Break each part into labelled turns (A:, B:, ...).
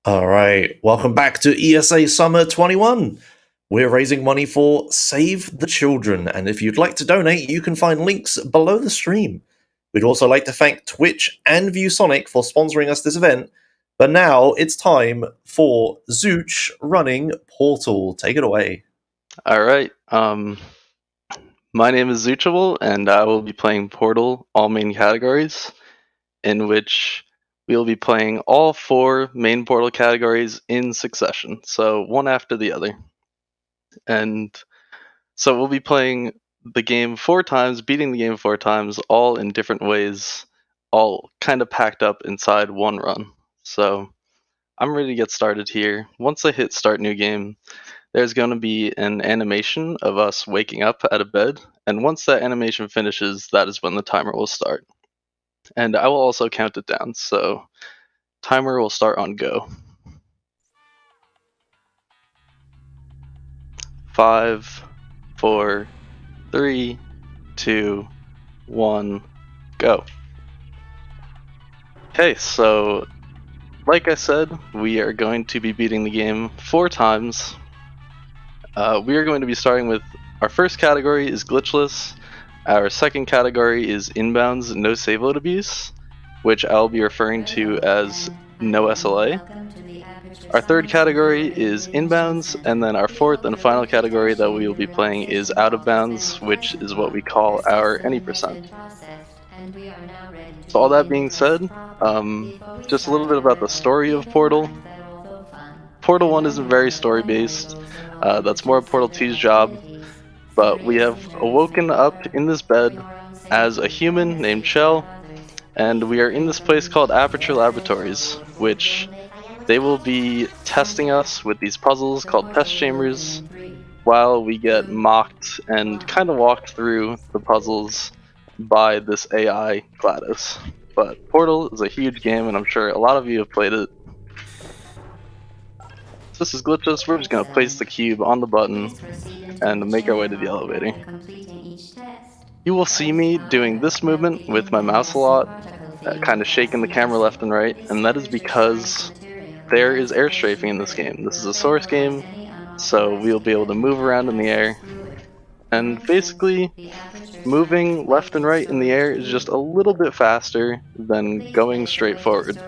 A: All right, welcome back to ESA Summer 21. We're raising money for Save the Children, and if you'd like to donate, you can find links below the stream. We'd also like to thank Twitch and ViewSonic for sponsoring us this event. But now it's time for Zooch running Portal. Take it away.
B: All right. My name is Zoochable, and I will be playing Portal, all main categories, in which we will be playing all 4 main Portal categories in succession, so one after the other. And so we'll be playing the game 4 times, beating the game 4 times, all in different ways, all kind of packed up inside one run. So I'm ready to get started here. Once I hit start new game, there's going to be an animation of us waking up out of bed, and once that animation finishes, that is when the timer will start. And I will also count it down, so timer will start on go. 5, 4, 3, 2, 1, go. Okay, so like I said, we are going to be beating the game 4 times. We are going to be starting with our first category is Glitchless. Our second category is Inbounds No Save Load Abuse, which I'll be referring to as No SLA. Our third category is Inbounds, and then our fourth and final category that we will be playing is Out of Bounds, which is what we call our any percent. So all that being said, just a little bit about the story of Portal. Portal 1 isn't very story-based. That's more Portal 2's job. But we have awoken up in this bed as a human named Shell, and we are in this place called Aperture Laboratories, which they will be testing us with these puzzles called test chambers while we get mocked and kind of walked through the puzzles by this AI GlaDOS. But Portal is a huge game, and I'm sure a lot of you have played it. So this is Glitchless. We're just going to place the cube on the button and make our way to the elevator. You will see me doing this movement with my mouse a lot, kind of shaking the camera left and right, and that is because there is air strafing in this game. This is a source game, so we'll be able to move around in the air. And basically, moving left and right in the air is just a little bit faster than going straight forward.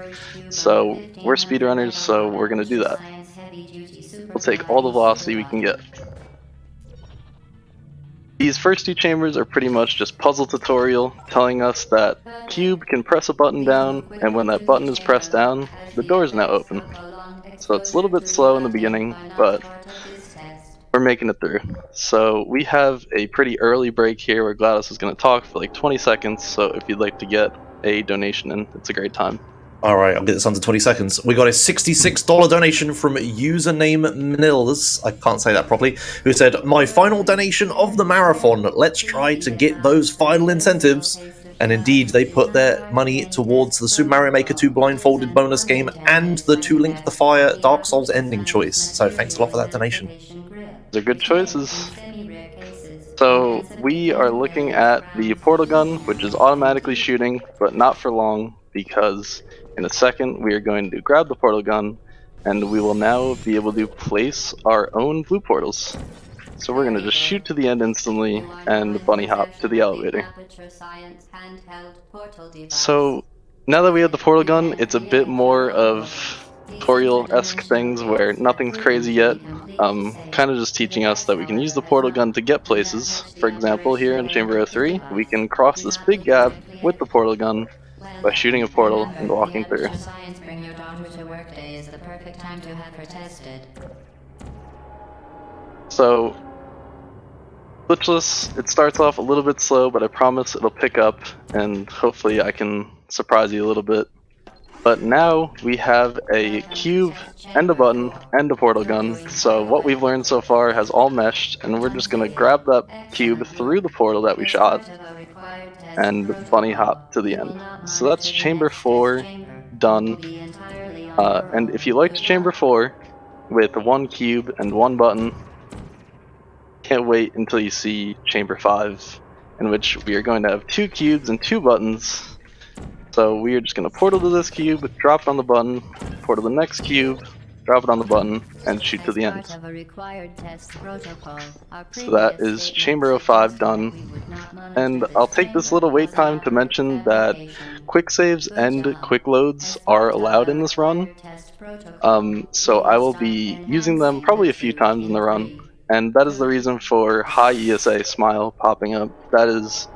B: So we're speedrunners, so we're going to do that. We'll take all the velocity we can get. These first 2 chambers are pretty much just puzzle tutorial, telling us that cube can press a button down, and when that button is pressed down, the door is now open. So it's a little bit slow in the beginning, but we're making it through. So we have a pretty early break here where GlaDOS is going to talk for like 20 seconds, so if you'd like to get a donation in, it's a great time.
A: All right, I'll get this under 20 seconds. We got a $66 donation from username Manils, I can't say that properly, who said, "My final donation of the marathon. Let's try to get those final incentives." And indeed, they put their money towards the Super Mario Maker 2 blindfolded bonus game and the To Link the Fire Dark Souls ending choice. So thanks a lot for that donation.
B: They're good choices. So we are looking at the portal gun, which is automatically shooting, but not for long, because in a second we are going to grab the portal gun, and we will now be able to place our own blue portals. So we're going to just shoot to the end instantly and bunny hop to the elevator. So now that we have the portal gun, it's a bit more of tutorial-esque things where nothing's crazy yet, kind of just teaching us that we can use the portal gun to get places. For example, here in Chamber 03, we can cross this big gap with the portal gun by shooting a portal and walking through. So, Glitchless, it starts off a little bit slow, but I promise it'll pick up, and hopefully I can surprise you a little bit. But now we have a cube and a button and a portal gun, so what we've learned so far has all meshed, and we're just going to grab that cube through the portal that we shot and bunny hop to the end. So that's Chamber 4 done. And if you liked Chamber 4 with 1 cube and 1 button, can't wait until you see Chamber 5, in which we are going to have 2 cubes and 2 buttons, So we are just going to portal to this cube, drop it on the button, portal to the next cube, drop it on the button, and shoot to the end. So that is Chamber 05 done. And I'll take this little wait time to mention that quick saves and quick loads are allowed in this run. So I will be using them probably a few times in the run. And that is the reason for high ESA smile popping up. That is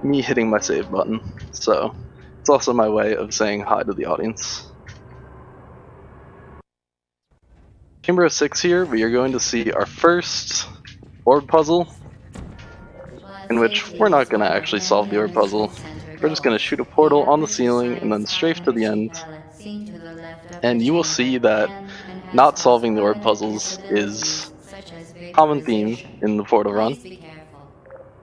B: me hitting my save button. So it's also my way of saying hi to the audience. Chamber 06 here, we are going to see our first orb puzzle, in which we're not going to actually solve the orb puzzle. We're just going to shoot a portal on the ceiling and then strafe to the end. And you will see that not solving the orb puzzles is a common theme in the portal run,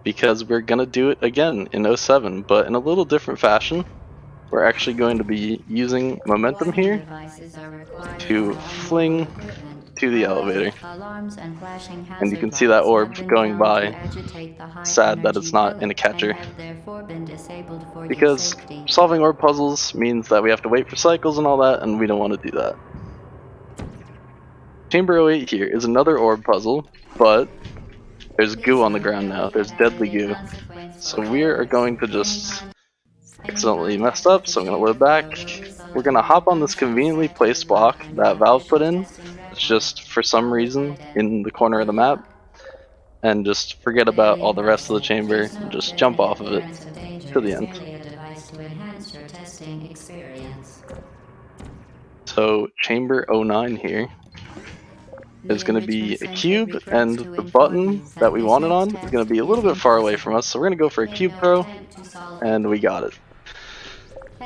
B: because we're going to do it again in 07, but in a little different fashion. We're actually going to be using momentum here to fling to the elevator. And you can see that orb going by. Sad that it's not in a catcher. Because solving orb puzzles means that we have to wait for cycles and all that, and we don't want to do that. Chamber 08 here is another orb puzzle, but there's goo on the ground now. There's deadly goo. So we are going to just accidentally messed up, so I'm going to load back. We're going to hop on this conveniently placed block that Valve put in. It's just for some reason in the corner of the map. And just forget about all the rest of the chamber and just jump off of it to the end. So chamber 09 here is going to be a cube, and the button that we want it on is going to be a little bit far away from us, so we're going to go for a cube throw, and we got it.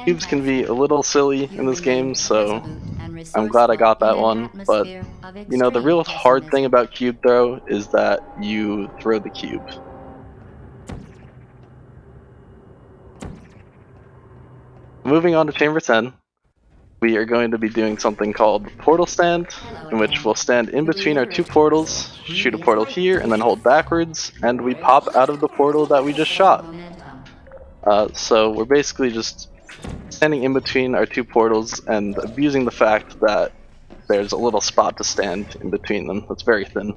B: Cubes can be a little silly in this game, so I'm glad I got that one, but you know, the real hard thing about cube throw is that you throw the cube. Moving on to chamber 10, we are going to be doing something called portal stand, in which we'll stand in between our two portals, shoot a portal here, and then hold backwards, and we pop out of the portal that we just shot. So we're basically just standing in between our two portals and abusing the fact that there's a little spot to stand in between them that's very thin.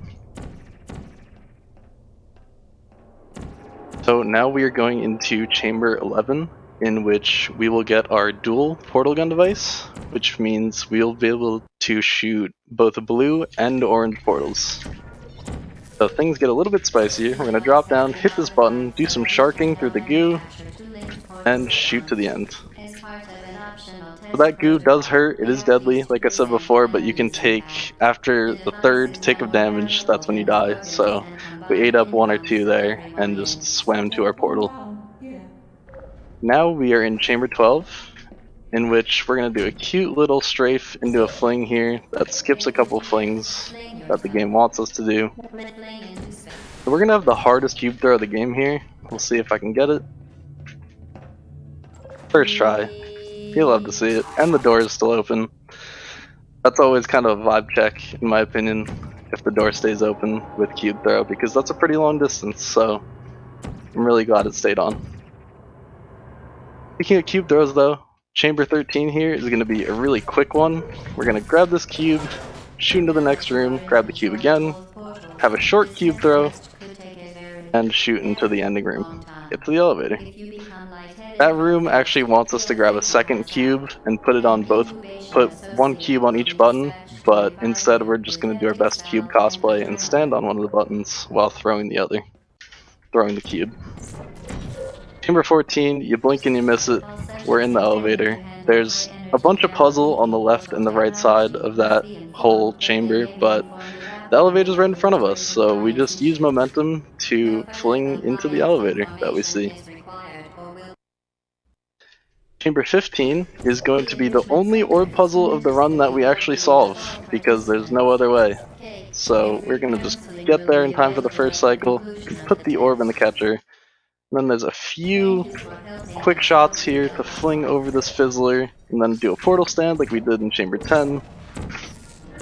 B: So now we are going into chamber 11, in which we will get our dual portal gun device, which means we'll be able to shoot both blue and orange portals. So things get a little bit spicy. We're going to drop down, hit this button, do some sharking through the goo, and shoot to the end. So that goo does hurt, it is deadly, like I said before, but you can take, after the third tick of damage, that's when you die. So we ate up 1 or 2 there and just swam to our portal. Now we are in chamber 12, in which we're going to do a cute little strafe into a fling here that skips a couple flings that the game wants us to do. So we're going to have the hardest cube throw of the game here. We'll see if I can get it. First try. You'll love to see it. And the door is still open. That's always kind of a vibe check, in my opinion, if the door stays open with cube throw, because that's a pretty long distance, so I'm really glad it stayed on. Speaking of cube throws though, chamber 13 here is going to be a really quick one. We're going to grab this cube, shoot into the next room, grab the cube again, have a short cube throw, and shoot into the ending room. Get to the elevator. That room actually wants us to grab a second cube and put 1 cube on each button, but instead we're just going to do our best cube cosplay and stand on one of the buttons while throwing the cube. Chamber 14, you blink and you miss it, we're in the elevator. There's a bunch of puzzle on the left and the right side of that whole chamber, but the elevator's right in front of us, so we just use momentum to fling into the elevator that we see. Chamber 15 is going to be the only orb puzzle of the run that we actually solve, because there's no other way. So we're going to just get there in time for the first cycle, put the orb in the catcher, and then there's a few quick shots here to fling over this fizzler, and then do a portal stand like we did in Chamber 10,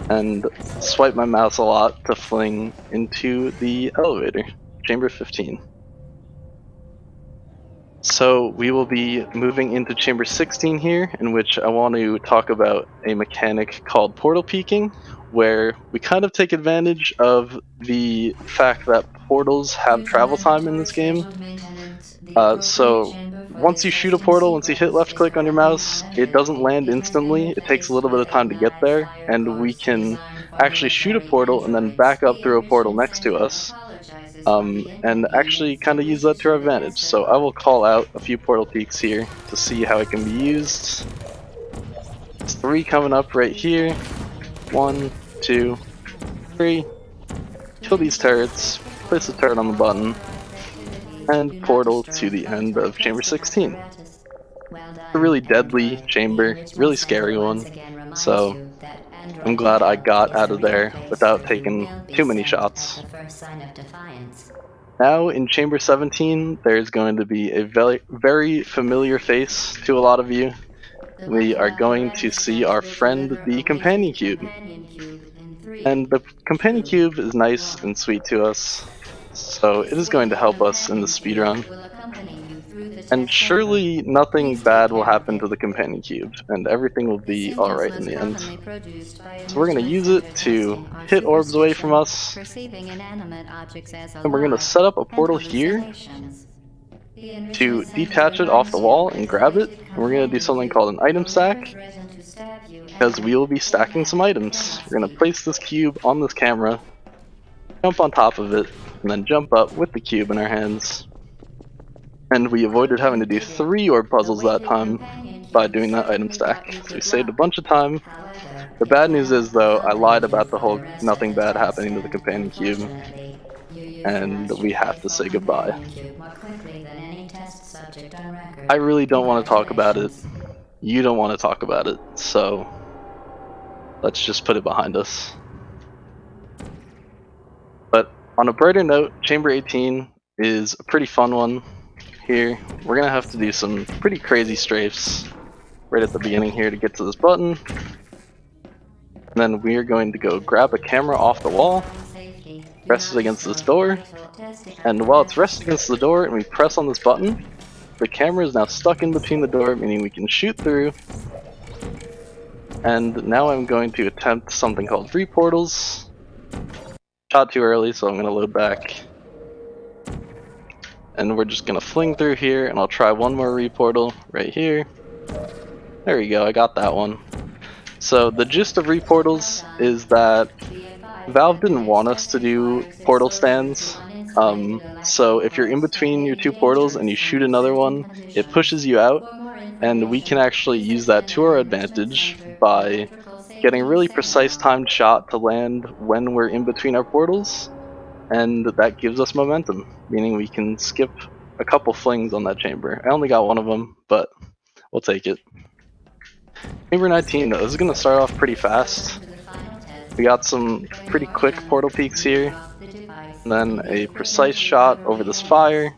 B: and swipe my mouse a lot to fling into the elevator, Chamber 15. So we will be moving into chamber 16 here, in which I want to talk about a mechanic called portal peeking, where we kind of take advantage of the fact that portals have travel time in this game. So once you shoot a portal, once you hit left click on your mouse, it doesn't land instantly. It takes a little bit of time to get there, and we can actually shoot a portal and then back up through a portal next to us. And actually kind of use that to our advantage. So I will call out a few portal peaks here to see how it can be used. There's 3 coming up right here. 1, 2, 3. Kill these turrets, place the turret on the button, and portal to the end of chamber 16. A really deadly chamber, really scary one, so I'm glad I got out of there without taking too many shots. Now in chamber 17, there's going to be a very familiar face to a lot of you. We are going to see our friend the companion cube. And the companion cube is nice and sweet to us, so it is going to help us in the speedrun. And surely nothing bad will happen to the companion cube, and everything will be alright in the end. So we're going to use it to hit orbs away from us, and we're going to set up a portal here to detach it off the wall and grab it, and we're going to do something called an item stack, because we will be stacking some items. We're going to place this cube on this camera, jump on top of it, and then jump up with the cube in our hands. And we avoided having to do 3 orb puzzles that time by doing that item stack. So we saved a bunch of time. The bad news is though, I lied about the whole nothing bad happening to the companion cube, and we have to say goodbye. I really don't want to talk about it. You don't want to talk about it, so let's just put it behind us. But on a brighter note, chamber 18 is a pretty fun one. Here, we're gonna have to do some pretty crazy strafes right at the beginning here to get to this button. And then we are going to go grab a camera off the wall, rest it against this door, and while it's rested against the door and we press on this button, the camera is now stuck in between the door, meaning we can shoot through. And now I'm going to attempt something called 3 portals. Shot too early, so I'm gonna load back. And we're just gonna fling through here, and I'll try one more reportal right here. There we go, I got that one. So the gist of reportals is that Valve didn't want us to do portal stands. So if you're in between your 2 portals and you shoot another one, it pushes you out, and we can actually use that to our advantage by getting a really precise timed shot to land when we're in between our portals. And that gives us momentum, meaning we can skip a couple flings on that chamber. I only got one of them, but we'll take it. Chamber 19, though, this is going to start off pretty fast. We got some pretty quick portal peaks here, and then a precise shot over this fire.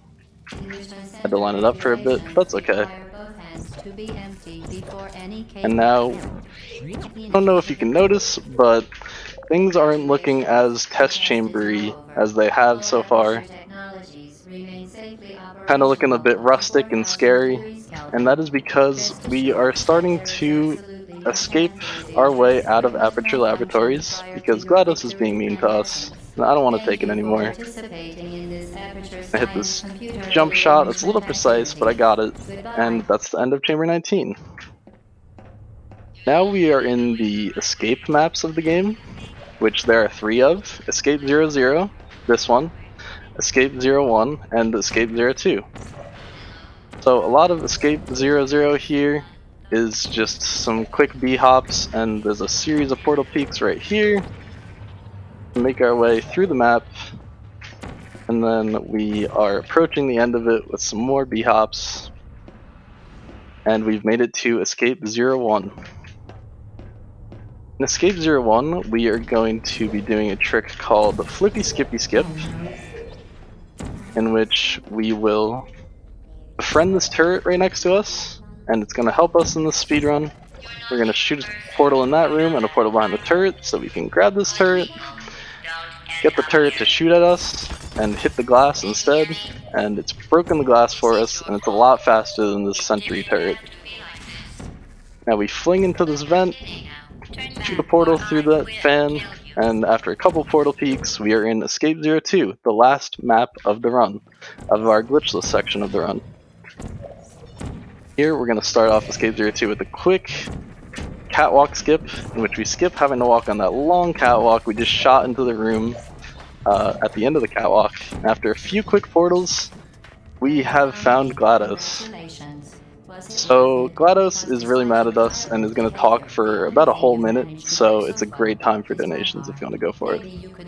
B: Had to line it up for a bit, but that's okay. And now, I don't know if you can notice, but things aren't looking as test chambery as they have so far. Kind of looking a bit rustic and scary, and that is because we are starting to escape our way out of Aperture Laboratories because GlaDOS is being mean to us, and I don't want to take it anymore. I hit this jump shot, it's a little precise, but I got it, and that's the end of Chamber 19. Now we are in the escape maps of the game, which there are 3 of. Escape 00, this one, Escape 01, and Escape 02. So a lot of Escape 00 here is just some quick B-hops, and there's a series of portal peaks right here. Make our way through the map, and then we are approaching the end of it with some more B-hops, and we've made it to Escape 01. In Escape 01, we are going to be doing a trick called the Flippy Skippy Skip, in which we will befriend this turret right next to us, and it's going to help us in the speedrun. We're going to shoot a portal in that room and a portal behind the turret, so we can grab this turret, get the turret to shoot at us, and hit the glass instead, and it's broken the glass for us, and it's a lot faster than this sentry turret. Now we fling into this vent, shoot a portal through the fan, and after a couple portal peaks, we are in Escape 02, the last map of the run, of our glitchless section of the run. Here we're going to start off Escape 02 with a quick catwalk skip, in which we skip having to walk on that long catwalk. We just shot into the room at the end of the catwalk. After a few quick portals, we have found GlaDOS. So GlaDOS is really mad at us and is going to talk for about a whole minute, so it's a great time for donations if you want to go for it.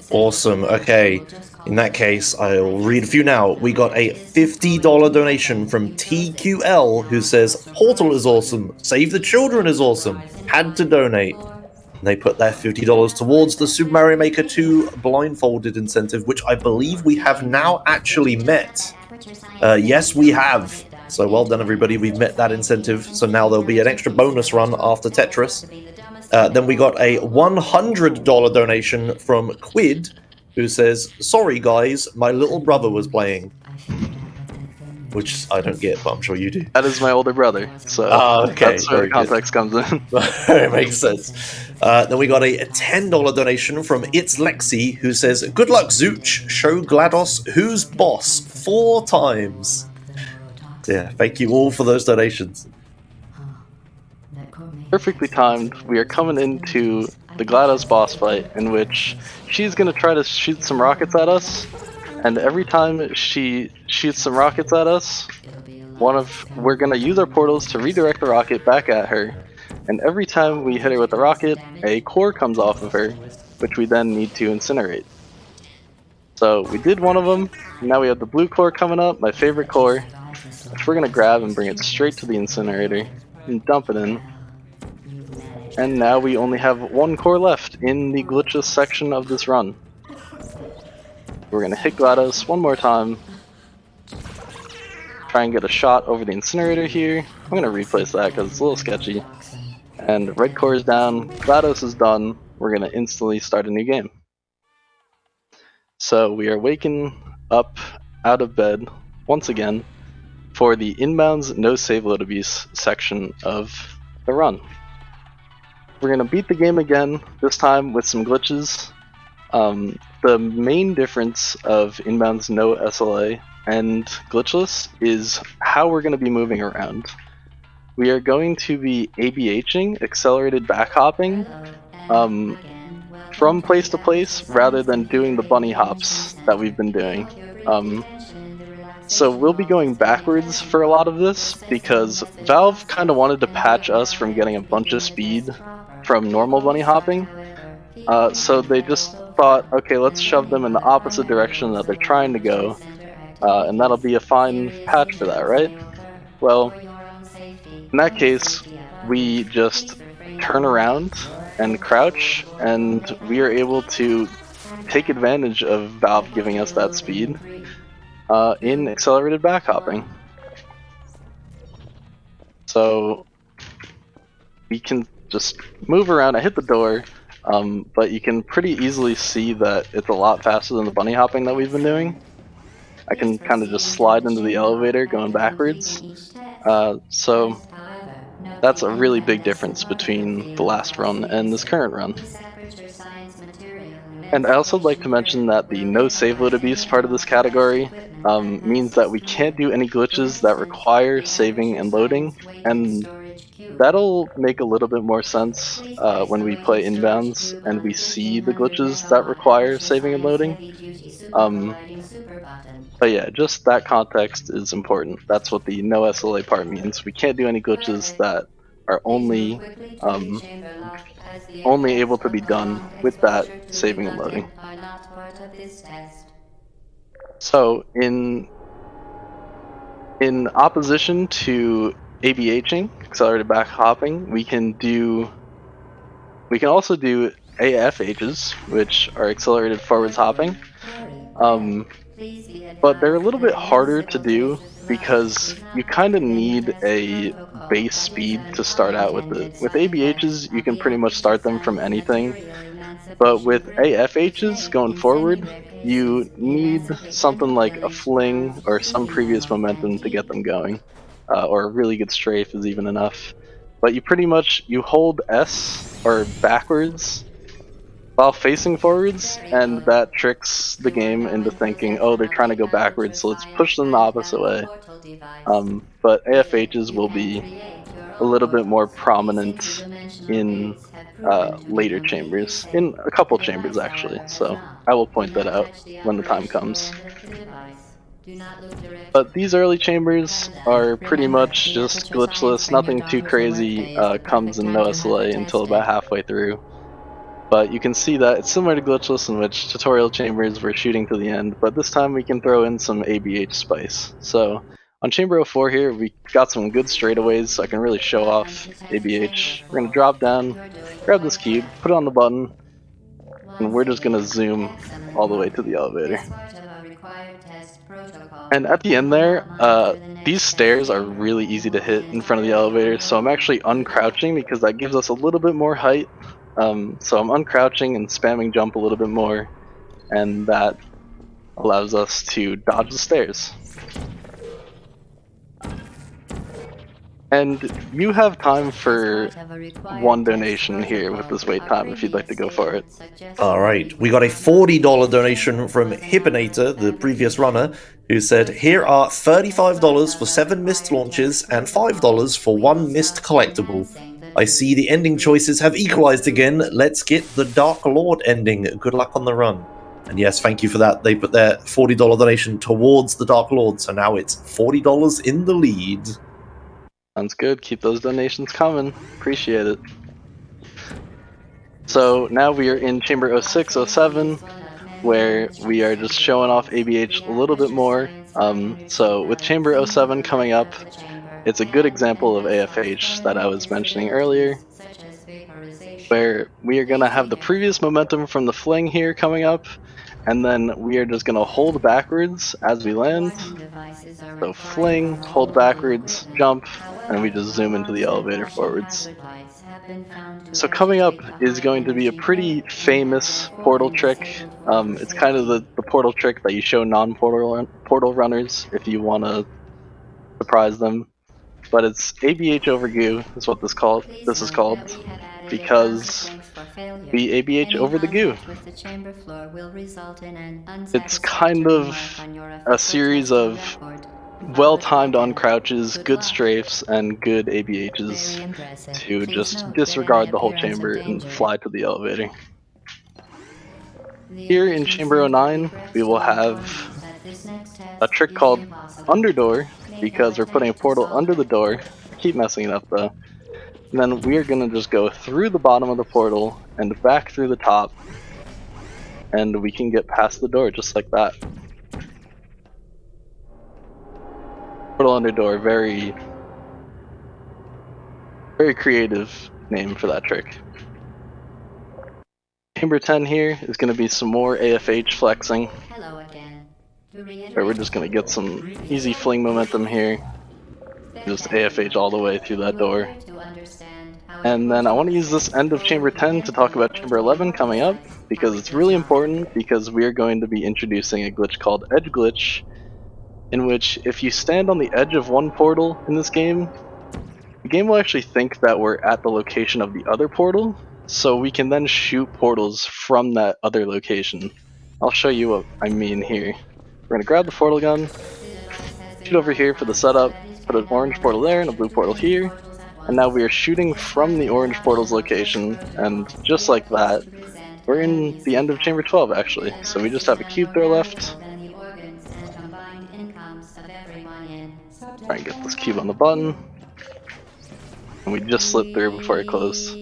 A: Awesome. Okay, in that case, I'll read a few now. We got a $50 donation from TQL, who says, Portal is awesome, Save the Children is awesome, had to donate. They put their $50 towards the Super Mario Maker 2 blindfolded incentive, which I believe we have now actually met. Yes, we have. So well done, everybody. We've met that incentive. So now there'll be an extra bonus run after Tetris. Then we got a $100 donation from Quid, who says, sorry, guys, my little brother was playing. Which I don't get, but I'm sure you do.
B: That is my older brother, so
A: okay,
B: that's where the context comes in.
A: It makes sense. Then we got a $10 donation from It's Lexi, who says, good luck, Zooch. Show GlaDOS who's boss 4 times. Yeah, thank you all for those donations.
B: Perfectly timed, we are coming into the GlaDOS boss fight, in which she's going to try to shoot some rockets at us, and every time she shoots some rockets at us, we're going to use our portals to redirect the rocket back at her, and every time we hit her with a rocket, a core comes off of her, which we then need to incinerate. So we did one of them, now we have the blue core coming up, my favorite core, which we're going to grab and bring it straight to the incinerator and dump it in. And now we only have 1 core left in the glitchless section of this run. We're going to hit GlaDOS one more time. Try and get a shot over the incinerator here. I'm going to replace that because it's a little sketchy. And red core is down, GlaDOS is done. We're going to instantly start a new game. So we are waking up out of bed once again for the inbounds no save load abuse section of the run. We're going to beat the game again, this time with some glitches. The main difference of inbounds no SLA and glitchless is how we're going to be moving around. We are going to be ABHing, accelerated backhopping, from place to place rather than doing the bunny hops that we've been doing. So we'll be going backwards for a lot of this because Valve kind of wanted to patch us from getting a bunch of speed from normal bunny hopping. So they just thought, okay, let's shove them in the opposite direction that they're trying to go, and that'll be a fine patch for that, right? Well, in that case, we just turn around and crouch, and we are able to take advantage of Valve giving us that speed in accelerated backhopping. So we can just move around. I hit the door, but you can pretty easily see that it's a lot faster than the bunny hopping that we've been doing. I can kind of just slide into the elevator going backwards. So that's a really big difference between the last run and this current run. And I also like to mention that the no save load abuse part of this category means that we can't do any glitches that require saving and loading, and that'll make a little bit more sense when we play inbounds and we see the glitches that require saving and loading. But yeah, just that context is important. That's what the no SLA part means. We can't do any glitches that are only able to be done with that saving and loading. So in opposition to ABHing, accelerated back hopping, we can also do AFHs, which are accelerated forwards hopping. But they're a little bit harder to do because you kind of need a base speed to start out with it. With ABHs, you can pretty much start them from anything. But with AFHs going forward, you need something like a fling or some previous momentum to get them going, or a really good strafe is even enough. But you hold S or backwards while facing forwards, and that tricks the game into thinking, oh, they're trying to go backwards, so let's push them the opposite way. But AFHs will be a little bit more prominent in later chambers, in a couple chambers actually, so I will point that out when the time comes. But these early chambers are pretty much just glitchless, nothing too crazy comes in no SLA until about halfway through. But you can see that it's similar to Glitchless, in which tutorial chambers we're shooting to the end, but this time we can throw in some ABH spice. So on Chamber 04 here, we got some good straightaways, so I can really show off ABH. We're going to drop down, grab this cube, put it on the button, and we're just going to zoom all the way to the elevator. And at the end there, these stairs are really easy to hit in front of the elevator, so I'm actually uncrouching because that gives us a little bit more height. So I'm uncrouching and spamming jump a little bit more, and that allows us to dodge the stairs. And you have time for one donation here with this wait time if you'd like to go for it.
A: Alright, we got a $40 donation from Hippinator, the previous runner, who said, here are $35 for 7 missed launches and $5 for 1 missed collectible. I see the ending choices have equalized again. Let's get the Dark Lord ending. Good luck on the run. And yes, thank you for that. They put their $40 donation towards the Dark Lord, so now it's $40 in the lead.
B: Sounds good. Keep those donations coming. Appreciate it. So now we are in Chamber 06, 07, where we are just showing off ABH a little bit more. So with Chamber 07 coming up, it's a good example of AFH that I was mentioning earlier, where we are going to have the previous momentum from the fling here coming up, and then we are just going to hold backwards as we land. So fling, hold backwards, jump, and we just zoom into the elevator forwards. So coming up is going to be a pretty famous portal trick. It's kind of the portal trick that you show non-portal runners if you want to surprise them. But it's ABH over goo is what this is called, because we ABH over the goo. It's kind of a series of well-timed uncrouches, good strafes, and good ABHs to just disregard the whole chamber and fly to the elevator. Here in Chamber 09, we will have a trick called Underdoor, because we're putting a portal under the door. I keep messing it up though. And then we are going to just go through the bottom of the portal and back through the top, and we can get past the door just like that. Portal under door, very creative name for that trick. Chamber 10 here is going to be some more AFH flexing, where we're just going to get some easy fling momentum here. Just AFH all the way through that door. And then I want to use this end of Chamber 10 to talk about Chamber 11 coming up, because it's really important, because we are going to be introducing a glitch called Edge Glitch, in which if you stand on the edge of one portal in this game, the game will actually think that we're at the location of the other portal, so we can then shoot portals from that other location. I'll show you what I mean here. We're going to grab the portal gun, shoot over here for the setup, put an orange portal there and a blue portal here, and now we are shooting from the orange portal's location, and just like that, we're in the end of Chamber 12 actually. So we just have a cube throw left. Try and get this cube on the button, and we just slipped through before it closed.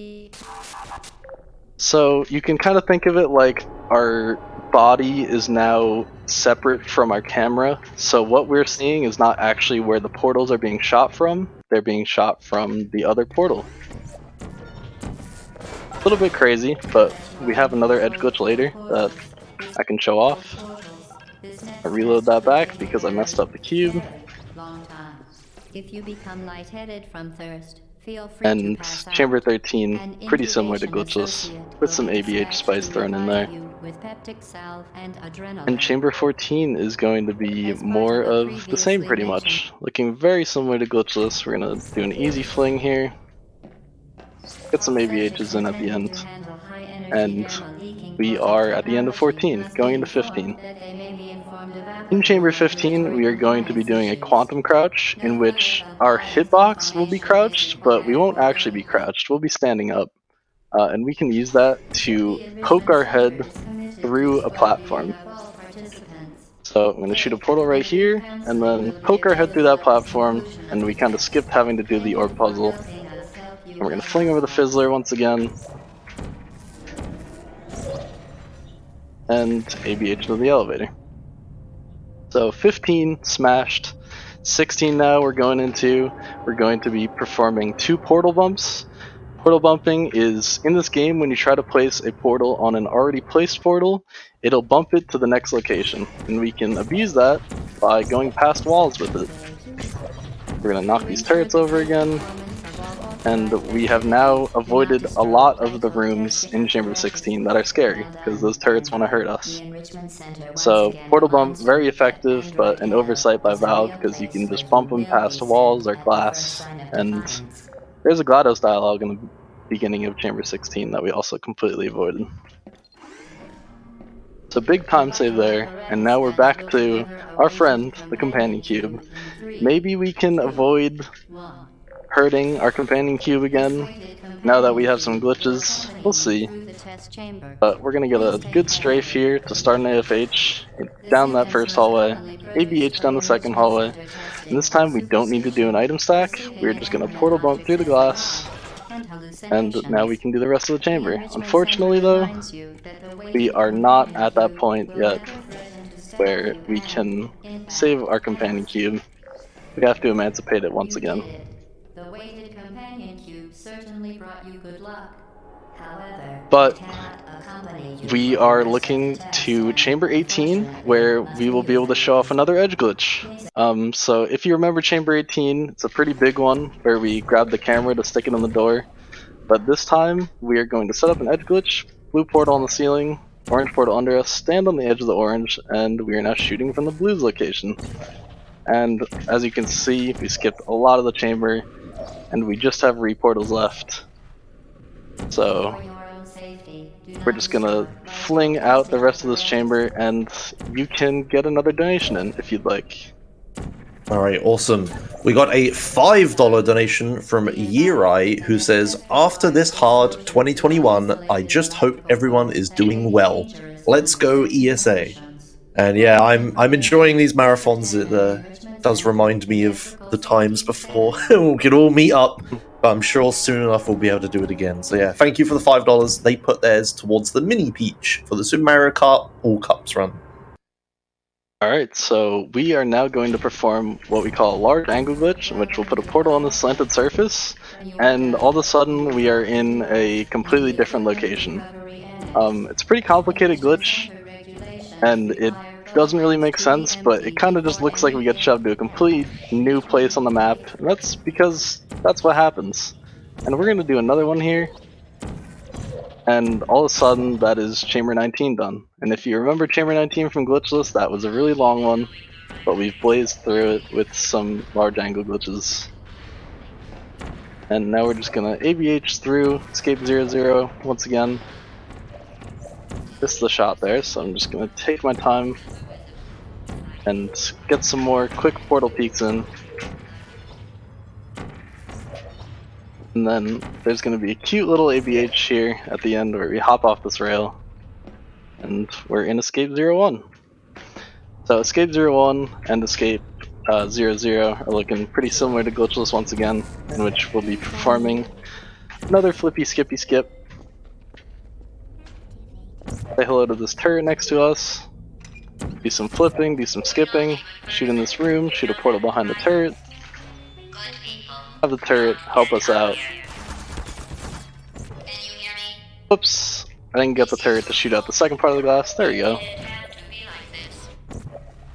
B: So you can kind of think of it like our body is now separate from our camera, so what we're seeing is not actually where the portals are being shot from, they're being shot from the other portal. A little bit crazy, but we have another edge glitch later that I can show off. I reload that back because I messed up the cube.
C: If you become lightheaded from thirst,
B: And Chamber 13, pretty similar to Glitchless, with some ABH spice thrown in there. And Chamber 14 is going to be more of the same pretty much, looking very similar to Glitchless. We're going to do an easy fling here, get some ABHs in at the end, and we are at the end of 14, going into 15. In Chamber 15, we are going to be doing a quantum crouch, in which our hitbox will be crouched, but we won't actually be crouched, we'll be standing up. And we can use that to poke our head through a platform. So I'm going to shoot a portal right here, and then poke our head through that platform, and we kind of skipped having to do the orb puzzle. And we're going to fling over the Fizzler once again, and ABH to the elevator. So 15 smashed, 16 now we're going to be performing 2 portal bumps. Portal bumping is, in this game, when you try to place a portal on an already placed portal, it'll bump it to the next location, and we can abuse that by going past walls with it. We're going to knock these turrets over again, and we have now avoided a lot of the rooms in Chamber 16 that are scary, because those turrets want to hurt us. So, portal bump, very effective, but an oversight by Valve, because you can just bump them past walls or glass, and there's a GlaDOS dialogue in the beginning of Chamber 16 that we also completely avoided. So big time save there, and now we're back to our friend, the companion cube. Maybe we can avoid hurting our companion cube again, now that we have some glitches. We'll see. But we're gonna get a good strafe here to start an AFH, down that first hallway, ABH down the second hallway, and this time we don't need to do an item stack, we're just gonna portal bump through the glass, and now we can do the rest of the chamber. Unfortunately though, we are not at that point yet where we can save our companion cube. We have to emancipate it once again.
C: The weighted companion cube certainly brought you good luck. However,
B: but we are looking to Chamber 18, where we will be able to show off another edge glitch. So if you remember Chamber 18, it's a pretty big one where we grab the camera to stick it on the door. But this time, we are going to set up an edge glitch, blue portal on the ceiling, orange portal under us, stand on the edge of the orange, and we are now shooting from the blue's location. And as you can see, we skipped a lot of the chamber, and we just have re-portals left. So we're just gonna fling out the rest of this chamber, and you can get another donation in if you'd like.
A: Alright, awesome. We got a $5 donation from Yirai, who says, "After this hard 2021, I just hope everyone is doing well. Let's go ESA." And yeah, I'm enjoying these marathons. It does remind me of the times before. We could all meet up, but I'm sure soon enough we'll be able to do it again. So yeah, thank you for the $5. They put theirs towards the mini peach for the Super Mario Kart All Cups run.
B: Alright, so we are now going to perform what we call a large angle glitch, in which we'll put a portal on the slanted surface, and all of a sudden we are in a completely different location. It's a pretty complicated glitch, and it doesn't really make sense, but it kind of just looks like we get shoved to a complete new place on the map, and that's because that's what happens. And we're going to do another one here, and all of a sudden that is Chamber 19 done. And if you remember Chamber 19 from Glitchless, that was a really long one, but we've blazed through it with some large angle glitches. And now we're just going to ABH through Escape 00 once again. This is the shot there, so I'm just going to take my time and get some more quick portal peeks in. And then there's going to be a cute little ABH here at the end where we hop off this rail. And we're in Escape 01. So Escape 01 and Escape 00 are looking pretty similar to Glitchless once again, in which we'll be performing another flippy skippy skip. Say hello to this turret next to us, do some flipping, do some skipping, shoot in this room, shoot a portal behind the turret, have the turret help us out. Whoops, I didn't get the turret to shoot out the second part of the glass, there we go.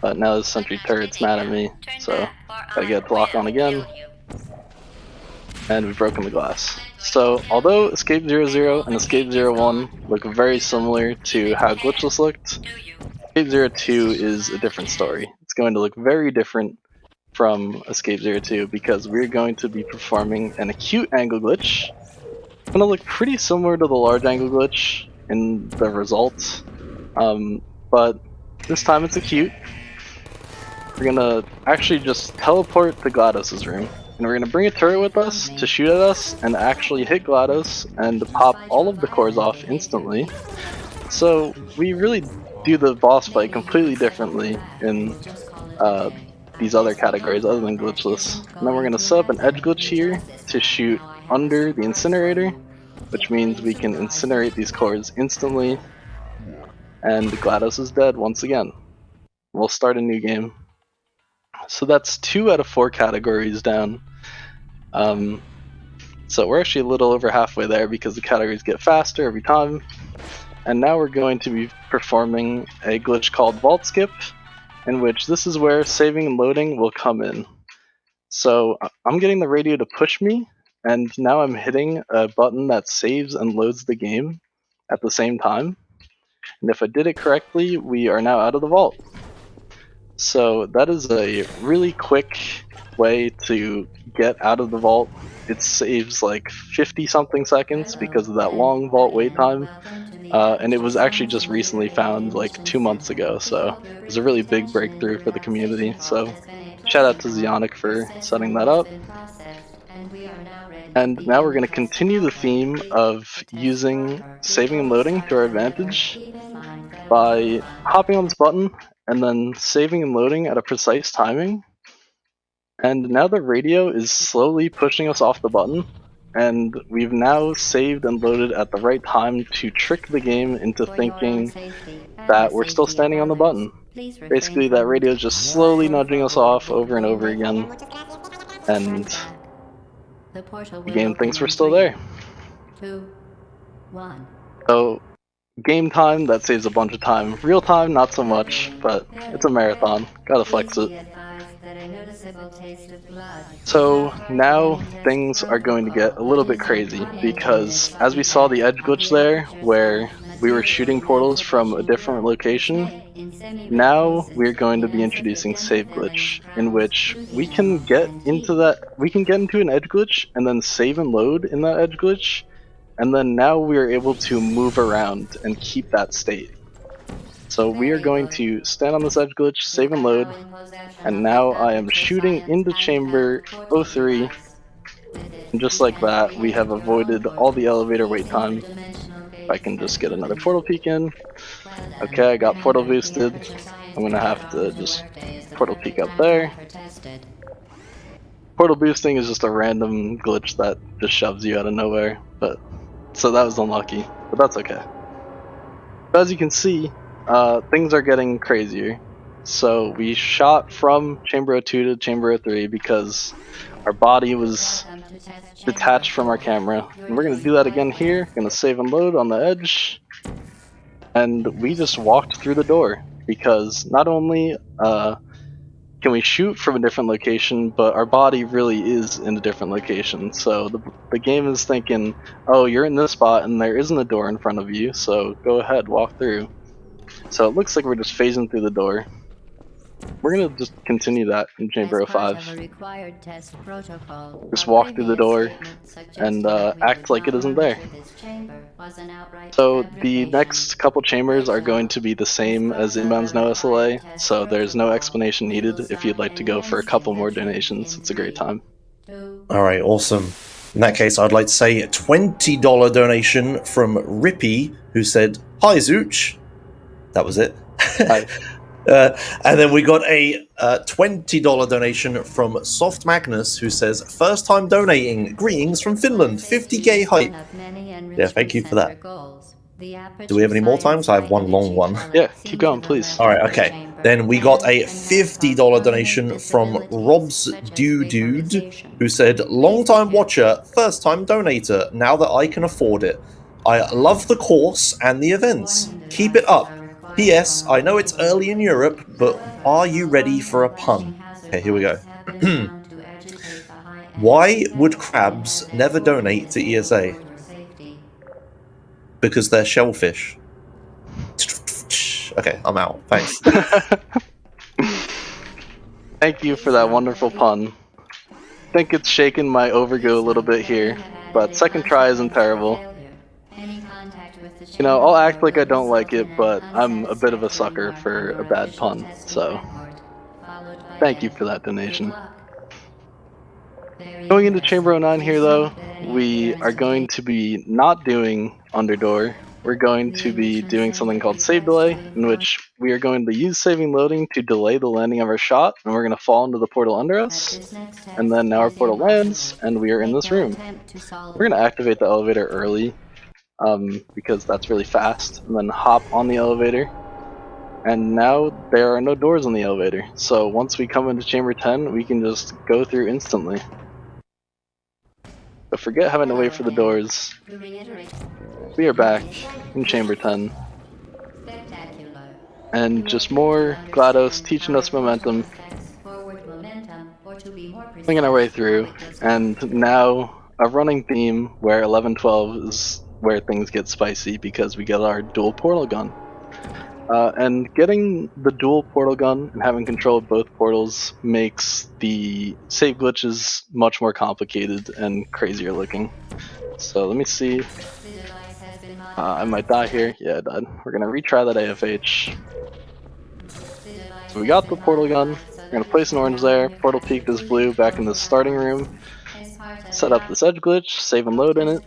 B: But now this sentry turret's mad at me, so gotta get it to lock on again. and we've broken the glass. So although Escape 00 and Escape 01 look very similar to how Glitchless looked, Escape 02 is a different story. It's going to look very different from Escape 02 because we're going to be performing an acute angle glitch. It's going to look pretty similar to the large angle glitch in the results, but this time it's acute. We're gonna actually just teleport to GlaDOS's room, and we're gonna bring a turret with us to shoot at us and actually hit GlaDOS and pop all of the cores off instantly. So we really do the boss fight completely differently in these other categories other than Glitchless. And then we're gonna set up an edge glitch here to shoot under the incinerator, which means we can incinerate these cores instantly, and GlaDOS is dead once again. We'll start a new game. So that's 2 out of 4 categories down. So we're actually a little over halfway there because the categories get faster every time. And now we're going to be performing a glitch called Vault Skip, in which this is where saving and loading will come in. So I'm getting the radio to push me, and now I'm hitting a button that saves and loads the game at the same time. And if I did it correctly, we are now out of the vault. So that is a really quick way to get out of the vault. It saves like 50 something seconds because of that long vault wait time. And it was actually just recently found like 2 months ago, so it was a really big breakthrough for the community. So shout out to Zionic for setting that up. And now we're going to continue the theme of using saving and loading to our advantage by hopping on this button and then saving and loading at a precise timing. And now the radio is slowly pushing us off the button, and we've now saved and loaded at the right time to trick the game into thinking that we're still standing on the button. Basically, that radio is just slowly nudging us off over and over again, and the game thinks we're still there.
C: 2, 1.
B: So, game time, that saves a bunch of time. Real time, not so much, but it's a marathon. Gotta flex it. So now things are going to get a little bit crazy because as we saw the edge glitch there where we were shooting portals from a different location, now we're going to be introducing save glitch, in which we can get into an edge glitch and then save and load in that edge glitch, and then now we are able to move around and keep that state. So we are going to stand on this edge glitch, save and load, and now I am shooting into chamber 03, and just like that, we have avoided all the elevator wait time. If I can just get another portal peek in. Okay, I got portal boosted. I'm gonna have to just portal peek up there. Portal boosting is just a random glitch that just shoves you out of nowhere, but so that was unlucky, but that's okay. But as you can see, things are getting crazier. So we shot from chamber 02 to chamber 03 because our body was detached from our camera. And we're going to do that again here. Going to save and load on the edge. And we just walked through the door because not only can we shoot from a different location, but our body really is in a different location. So the game is thinking, oh, you're in this spot and there isn't a door in front of you, so go ahead, walk through. So it looks like we're just phasing through the door. We're gonna just continue that in chamber 05. Just walk through the door and act like it isn't there. So the next couple chambers are going to be the same as Inbound's No SLA, so there's no explanation needed if you'd like to go for a couple more donations. It's a great time.
A: Alright, awesome. In that case, I'd like to say a $20 donation from Rippy, who said, "Hi Zooch." That was it.
B: Hi.
A: And then we got a $20 donation from Soft Magnus, who says, "First time donating. Greetings from Finland. 50k hype." Yeah, thank you for that. Do we have any more time? Because I have one long one.
B: Yeah, keep going, please.
A: Alright, okay. Then we got a $50 donation from Rob's Dude, who said, "Long time watcher, first time donator, now that I can afford it. I love the course and the events. Keep it up. P.S. I know it's early in Europe, but are you ready for a pun?" Okay, here we go. Why would crabs never donate to ESA? Because they're shellfish. Okay, I'm out. Thanks.
B: Thank you for that wonderful pun. I think it's shaken my overgo a little bit here, but second try isn't terrible. You know, I'll act like I don't like it, but I'm a bit of a sucker for a bad pun, so thank you for that donation. Going into Chamber 09 here though, we are going to be not doing Underdoor. We're going to be doing something called Save Delay, in which we are going to use saving loading to delay the landing of our shot, and we're going to fall into the portal under us, and then now our portal lands, and we are in this room. We're going to activate the elevator early, because that's really fast, and then hop on the elevator, and now there are no doors on the elevator, so once we come into Chamber 10, we can just go through instantly. But forget having to wait for the doors. We are back in Chamber 10. And just more GlaDOS teaching us momentum. Swinging our way through. And now a running theme where 11-12 is where things get spicy because we get our dual portal gun. And getting the dual portal gun and having control of both portals makes the save glitches much more complicated and crazier looking. So let me see. I might die here. Yeah, I died. We're gonna retry that AFH. So we got the portal gun. We're gonna place an orange there. Portal peaked as blue back in the starting room. Set up this edge glitch, save and load in it.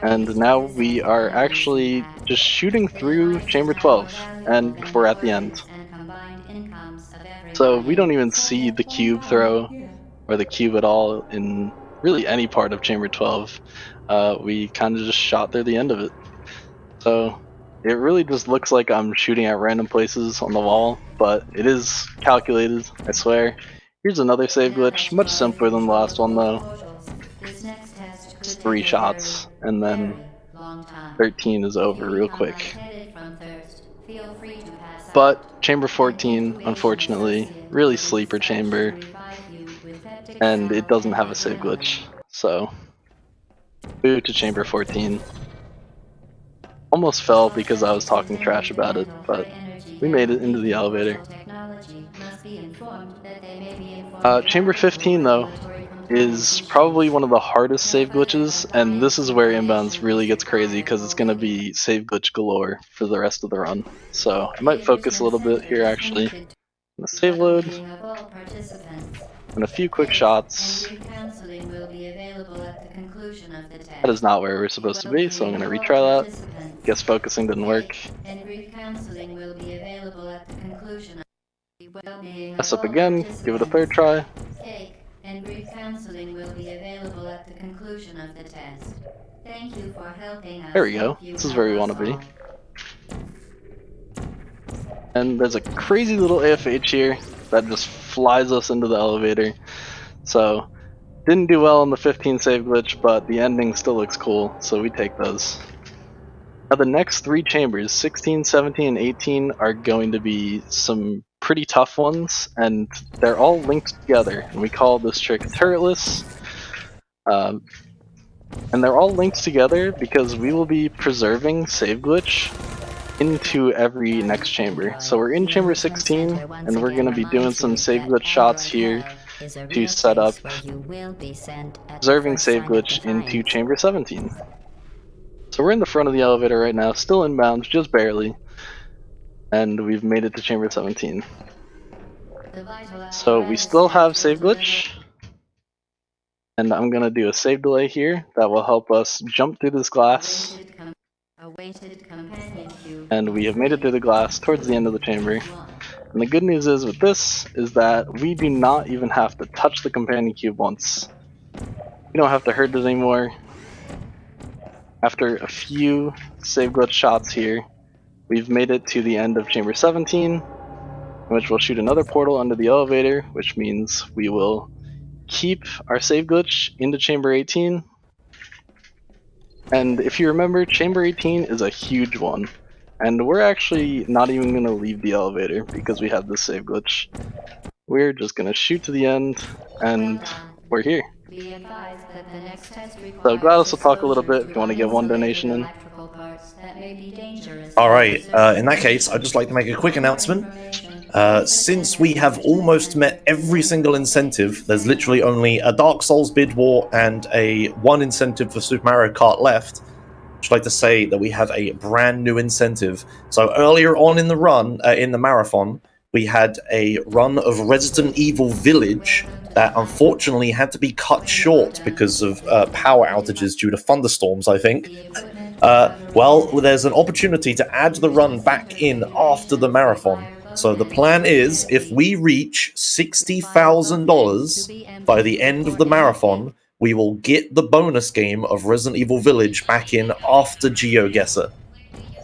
B: And now we are actually just shooting through Chamber 12, and we're at the end. So we don't even see the cube throw, or the cube at all, in really any part of Chamber 12. We kind of just shot through the end of it. So it really just looks like I'm shooting at random places on the wall, but it is calculated, I swear. Here's another save glitch, much simpler than the last one though. It's 3 shots, and then 13 is over real quick. But Chamber 14, unfortunately, really sleeper chamber, and it doesn't have a save glitch, so boo to Chamber 14. Almost fell because I was talking trash about it, but we made it into the elevator. Chamber 15 though is probably one of the hardest save glitches, and this is where inbounds really gets crazy because it's going to be save glitch galore for the rest of the run. So I might focus a little bit here actually. The save load and a few quick shots. That is not where we're supposed to be, so I'm going to retry that. Guess focusing didn't work. Mess up again, give it a third try.
C: And brief counseling will be available at the conclusion of the test. Thank you for helping us.
B: There we go. This is where we want to be. And there's a crazy little AFH here that just flies us into the elevator. So, didn't do well on the 15 save glitch, but the ending still looks cool, so we take those. Now the next 3 chambers, 16, 17, and 18, are going to be some pretty tough ones, and they're all linked together, and we call this trick turretless. And they're all linked together because we will be preserving save glitch into every next chamber. So we're in chamber 16, and we're going to be doing some save glitch shots here to set up preserving save glitch into chamber 17. So we're in the front of the elevator right now, still inbound, just barely. And we've made it to chamber 17. So we still have save glitch. And I'm going to do a save delay here that will help us jump through this glass. And we have made it through the glass towards the end of the chamber. And the good news is with this is that we do not even have to touch the companion cube once. We don't have to hurt it anymore. After a few save glitch shots here, we've made it to the end of chamber 17, in which we'll shoot another portal under the elevator, which means we will keep our save glitch into chamber 18. And if you remember, chamber 18 is a huge one, and we're actually not even going to leave the elevator because we have this save glitch. We're just going to shoot to the end, and we're here.
C: Be advised that the next test
B: So GlaDOS
C: requires
B: will talk a little bit
C: exposure
B: if you want to
C: to
B: get one
C: uninsulated
B: donation in.
C: electrical parts that may be dangerous
A: All
C: to
A: right.
C: other
A: In that case, I'd just like to make a quick announcement. Since we have almost met every single incentive, there's literally only a Dark Souls bid war and a one incentive for Super Mario Kart left. I'd like to say that we have a brand new incentive. So earlier on in the run, in the marathon, we had a run of Resident Evil Village that unfortunately had to be cut short because of power outages due to thunderstorms, I think. Well, there's an opportunity to add the run back in after the marathon. So the plan is, if we reach $60,000 by the end of the marathon, we will get the bonus game of Resident Evil Village back in after GeoGuessr.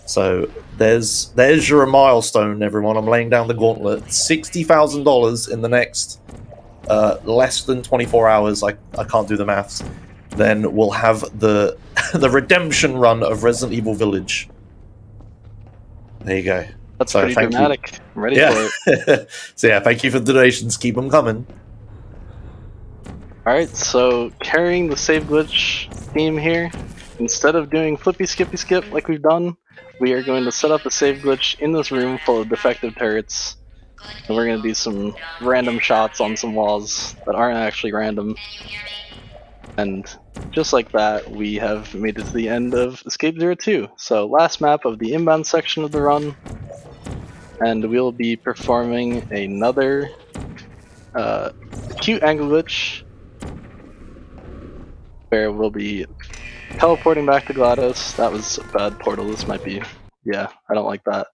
A: So there's your milestone, everyone. I'm laying down the gauntlet. $60,000 in the next less than 24 hours. I can't do the maths. Then we'll have the the redemption run of Resident Evil Village. There you go.
B: That's
A: So,
B: pretty
A: thank you.
B: dramatic. I'm ready for it.
A: So yeah, thank you for the donations. Keep them coming.
B: Alright, so carrying the save glitch theme here, instead of doing flippy skippy skip like we've done, we are going to set up a save glitch in this room full of defective turrets. And we're going to do some random shots on some walls that aren't actually random. And just like that, we have made it to the end of Escape 02. So last map of the inbound section of the run. And we'll be performing another acute angle glitch where we'll be teleporting back to GlaDOS. That was a bad portal. This might be... yeah, I don't like that.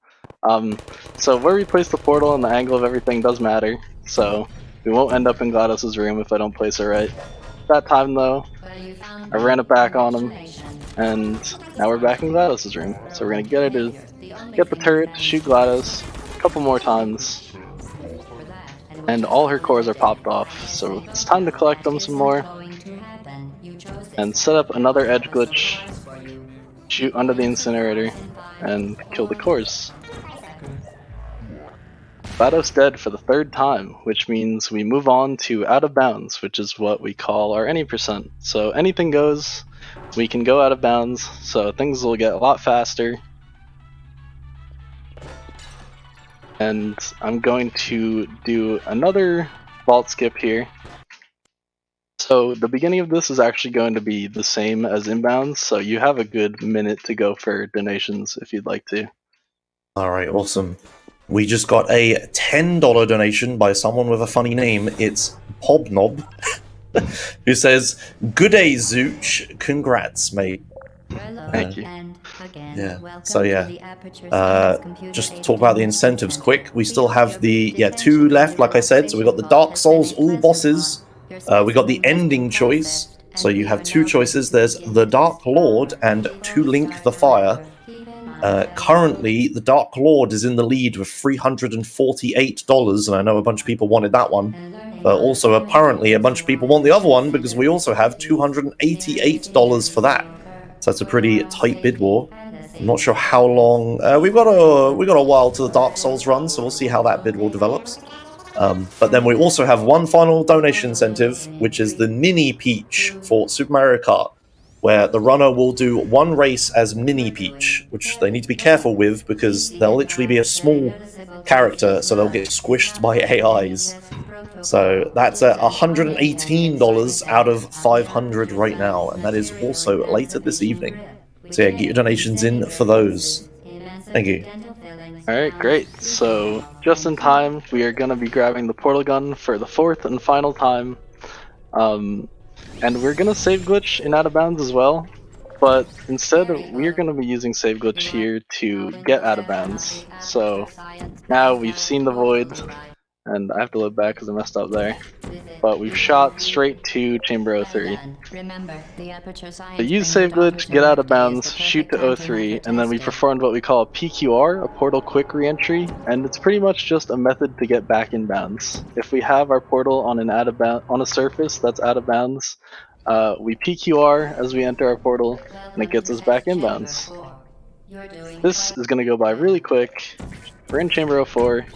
B: So where we place the portal and the angle of everything does matter. So we won't end up in GlaDOS' room if I don't place it right. That time though, I ran it back on him, and now we're back in GlaDOS' room. So we're gonna get the turret to shoot GlaDOS a couple more times, and all her cores are popped off. So it's time to collect them some more, and set up another edge glitch, shoot under the incinerator, and kill the cores. GlaDOS dead for the third time, which means we move on to out of bounds, which is what we call our any percent. So anything goes, we can go out of bounds, so things will get a lot faster. And I'm going to do another vault skip here. So the beginning of this is actually going to be the same as inbounds, so you have a good minute to go for donations if you'd like to.
A: Alright, awesome. We just got a $10 donation by someone with a funny name. It's Pobnob, who says, "Good day, Zooch. Congrats, mate."
B: Thank you.
A: Yeah. So yeah, just talk about the incentives quick. We still have the two left, like I said. So we got the Dark Souls all bosses. We got the ending choice. So you have two choices. There's the Dark Lord and To Link the Fire. Currently, the Dark Lord is in the lead with $348, and I know a bunch of people wanted that one. But also, apparently, a bunch of people want the other one because we also have $288 for that. So that's a pretty tight bid war. I'm not sure how long. We've got a while to the Dark Souls run, so we'll see how that bid war develops. But then we also have one final donation incentive, which is the Mini Peach for Super Mario Kart, where the runner will do one race as Mini Peach, which they need to be careful with because they'll literally be a small character, so they'll get squished by AIs. So that's at $118 out of $500 right now, and that is also later this evening. So yeah, get your donations in for those. Thank you.
B: Alright, great. So, just in time, we are going to be grabbing the portal gun for the fourth and final time. And we're going to save glitch in out of bounds as well. But instead, we're going to be using save glitch here to get out of bounds. So, now we've seen the void. And I have to look back because I messed up there. But we've shot straight to Chamber 03. So use save glitch, get out of bounds, shoot to 03, and then we performed what we call a PQR, a portal quick reentry, and it's pretty much just a method to get back in bounds. If we have our portal on on a surface that's out of bounds, we PQR as we enter our portal, and it gets us back in bounds. This is going to go by really quick. We're in Chamber 04.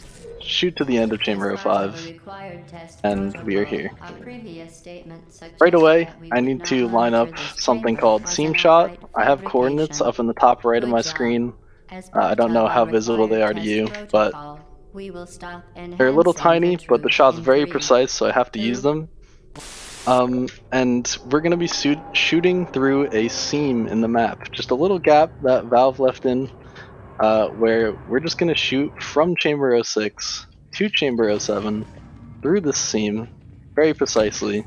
B: shoot to the end of Chamber
C: As part of
B: 05,
C: a required test
B: and we are
C: protocol,
B: here.
C: our previous statement
B: Right
C: suggested
B: away,
C: that we
B: I
C: would
B: need
C: not
B: to line
C: monitor
B: up
C: this
B: something
C: chamber
B: called
C: for
B: seam shot.
C: Xenophyte
B: I have coordinates
C: fabrication.
B: up in the top right of
C: Good
B: my
C: job.
B: screen.
C: As
B: I
C: part
B: don't know
C: of
B: how
C: our
B: visible they
C: required
B: are to
C: test
B: you, but
C: protocol, we will stop
B: they're a little
C: enhancing
B: tiny,
C: the
B: but the
C: truth
B: shot's
C: in
B: very
C: 3,
B: precise, so I have to
C: 2,
B: use them. And we're going to be shooting through a seam in the map, just a little gap that Valve left in, where we're just going to shoot from Chamber 06 to Chamber 07 through this seam very precisely,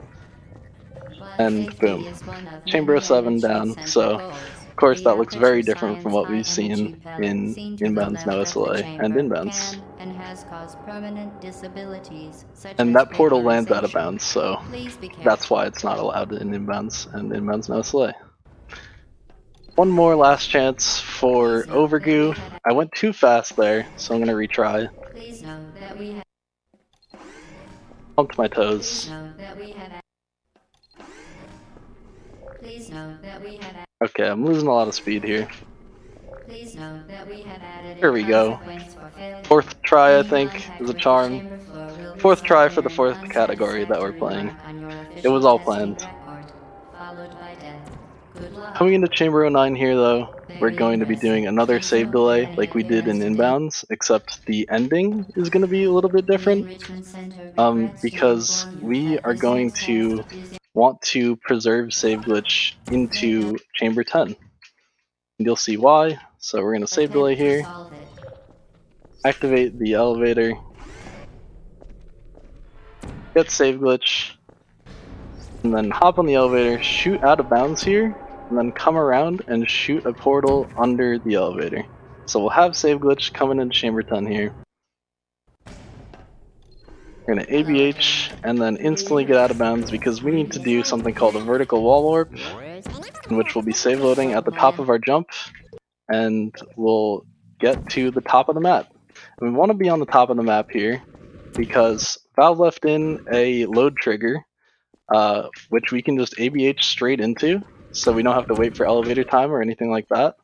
C: While
B: and
C: safety
B: boom,
C: is one of
B: Chamber
C: many
B: 07
C: Enrichment
B: down.
C: Center
B: So,
C: goals,
B: of course,
C: the
B: that looks
C: Aperture
B: very different from
C: Science
B: what
C: High
B: we've
C: Energy
B: seen
C: pellet
B: in
C: seen to the
B: inbounds no
C: left of the
B: SLA and
C: chamber
B: inbounds.
C: can and has caused permanent disabilities such
B: And
C: as
B: that portal lands out of
C: vaporization.
B: bounds, so
C: Please be careful.
B: that's why it's not allowed in inbounds and inbounds no SLA. One more last chance for
C: Please note that we
B: Overgoo.
C: have-
B: I went too fast there, so I'm gonna retry.
C: Please note that we have.
B: Pumped my
C: Please
B: toes.
C: note that we have. Please note that we have.
B: Okay, I'm losing a lot of speed here.
C: Please note that we have added
B: Here
C: a
B: we go.
C: consequence for failure.
B: Fourth try, I
C: Any
B: think,
C: contact
B: is a
C: with the
B: charm.
C: chamber floor will
B: Fourth try
C: result
B: for
C: in
B: the
C: an
B: fourth category that we're
C: unsatisfactory
B: playing.
C: remark on your
B: It
C: official
B: was all
C: testing
B: planned.
C: record, followed by death. Good luck.
B: Coming into Chamber 09 here, though, we're
C: Very
B: going to be doing
C: impressive.
B: another
C: Please
B: save
C: note
B: delay
C: that any
B: like we did in
C: adherence to the-
B: inbounds, except the ending is going to be a little bit
C: The
B: different.
C: Enrichment Center regrets to
B: Because
C: inform you
B: we
C: that
B: are
C: this
B: going
C: next
B: to
C: test is
B: want to preserve save glitch into Chamber 10. And you'll see why. So we're going to save delay
C: attempt to
B: here,
C: solve it.
B: activate the elevator, get save glitch, and then hop on the elevator, shoot out of bounds here, and then come around and shoot a portal under the elevator. So we'll have save glitch coming into Chamber 10 here. We're going to ABH and then instantly get out of bounds because we need to do something called a vertical wall warp, in which we'll be save loading at the top of our jump, and we'll get to the top of the map. And we want to be on the top of the map here because Valve left in a load trigger, which we can just ABH straight into, so we don't have to wait for elevator time or anything like that.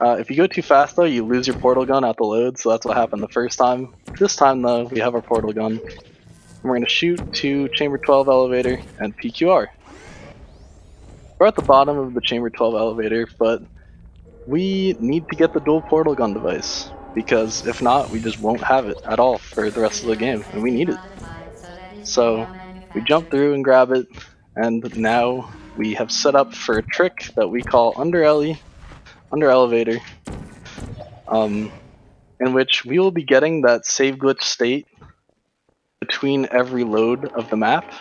B: If you go too fast though, you lose your portal gun at the load, so that's what happened the first time. This time though, we have our portal gun. And we're going to shoot to Chamber 12 elevator and PQR. We're at the bottom of the Chamber 12 elevator, but we need to get the dual portal gun device, because if not, we just won't have it at all for the rest of the game, and we need it. So we jump through and grab it, and now we have set up for a trick that we call under elevator, in which we will be getting that save glitch state between every load of the map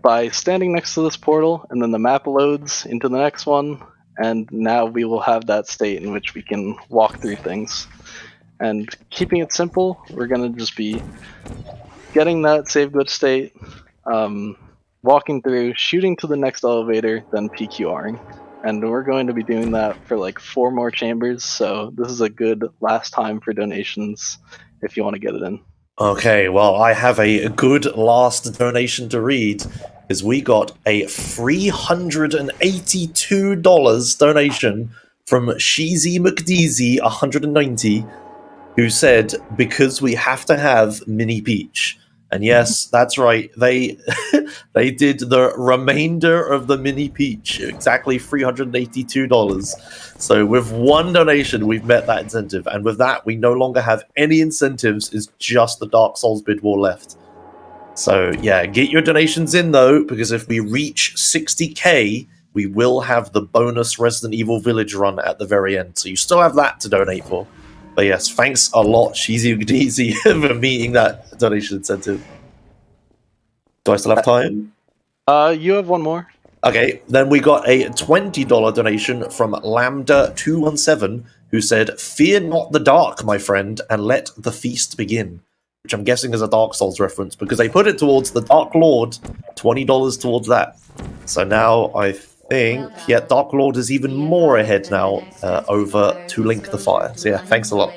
B: by standing next to this portal, and then the map loads into the next one, and now we will have that state in which we can walk through things. And keeping it simple, we're going to just be getting that save glitch state, walking through, shooting to the next elevator, then PQRing. And we're going to be doing that for like 4 more chambers, so this is a good last time for donations if you want to get it in.
A: Okay, well, I have a good last donation to read, because we got a $382 donation from Sheezy McDeezy 190, who said, because we have to have Mini Peach. And yes, that's right, they they did the remainder of the Mini Peach, exactly $382. So with one donation, we've met that incentive, and with that, we no longer have any incentives, it's just the Dark Souls bid war left. So yeah, get your donations in though, because if we reach 60k, we will have the bonus Resident Evil Village run at the very end, so you still have that to donate for. But yes, thanks a lot, Sheezy Gdeezy, for meeting that donation incentive. Do I still have time?
B: You have one more.
A: Okay, then we got a $20 donation from Lambda217, who said, "Fear not the dark, my friend, and let the feast begin." Which I'm guessing is a Dark Souls reference, because they put it towards the Dark Lord, $20 towards that. So now I think, yeah, Dark Lord is even more ahead now over To Link the Fire. So yeah, thanks a lot.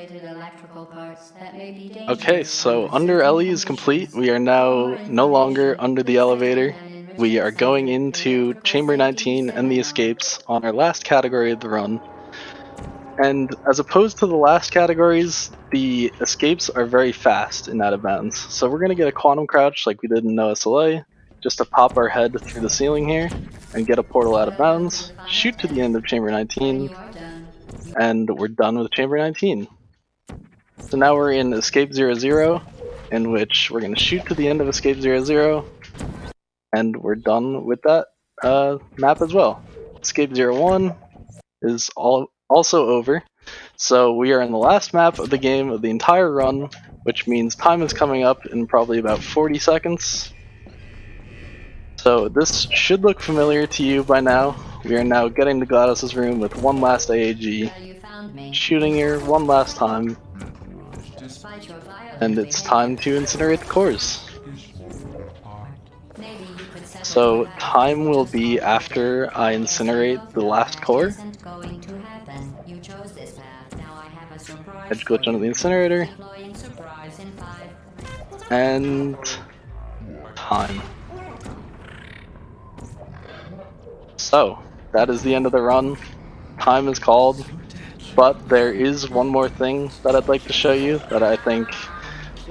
B: Okay, so under Ellie is complete. We are now no longer under the elevator. We are going into Chamber 19 and the escapes on our last category of the run. And as opposed to the last categories, the escapes are very fast in out of bounds. So we're going to get a quantum crouch like we did in NoSLA, just to pop our head through the ceiling here and get a portal out of bounds, shoot to the end of Chamber 19, and we're done with Chamber 19. So now we're in Escape 00, in which we're going to shoot to the end of Escape 00, and we're done with that map as well. Escape 01 is also over. So we are in the last map of the game of the entire run, which means time is coming up in probably about 40 seconds. So this should look familiar to you by now. We are now getting to GlaDOS' room with one last AAG, shooting her one last time, and it's time to incinerate the cores. So time will be after I incinerate the last core. Edge glitch under the incinerator. And time. So, that is the end of the run. Time is called. But there is one more thing that I'd like to show you that I think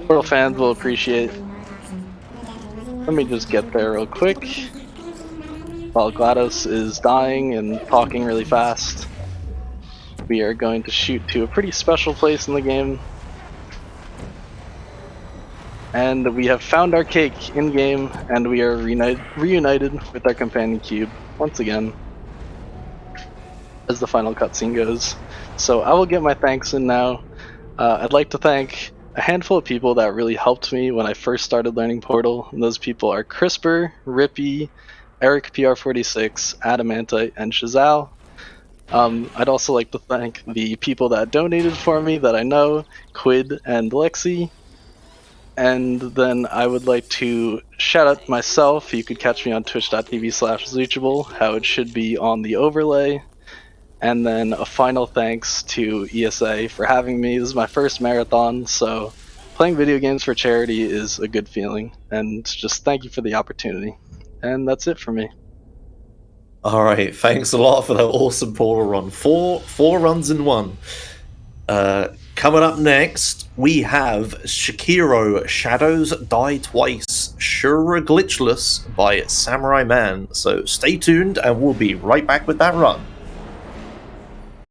B: Portal fans will appreciate. Let me just get there real quick. While GlaDOS is dying and talking really fast, we are going to shoot to a pretty special place in the game. And we have found our cake in-game, and we are reunited with our companion cube once again, as the final cutscene goes. So I will get my thanks in now. I'd like to thank a handful of people that really helped me when I first started learning Portal, and those people are Crisper, Rippy, Eric PR46, Adamantite, and Shazal. I'd also like to thank the people that donated for me that I know, Quid and Lexi. And then I would like to shout out myself. You could catch me on twitch.tv/Zoochable, how it should be on the overlay. And then a final thanks to ESA for having me. This is my first marathon, so playing video games for charity is a good feeling. And just thank you for the opportunity. And that's it for me.
A: All right, thanks a lot for that awesome Portal run. Four runs in one. Coming up next, we have Shakiro, Shadows Die Twice, Shura Glitchless by Samurai Man. So stay tuned and we'll be right back with that run.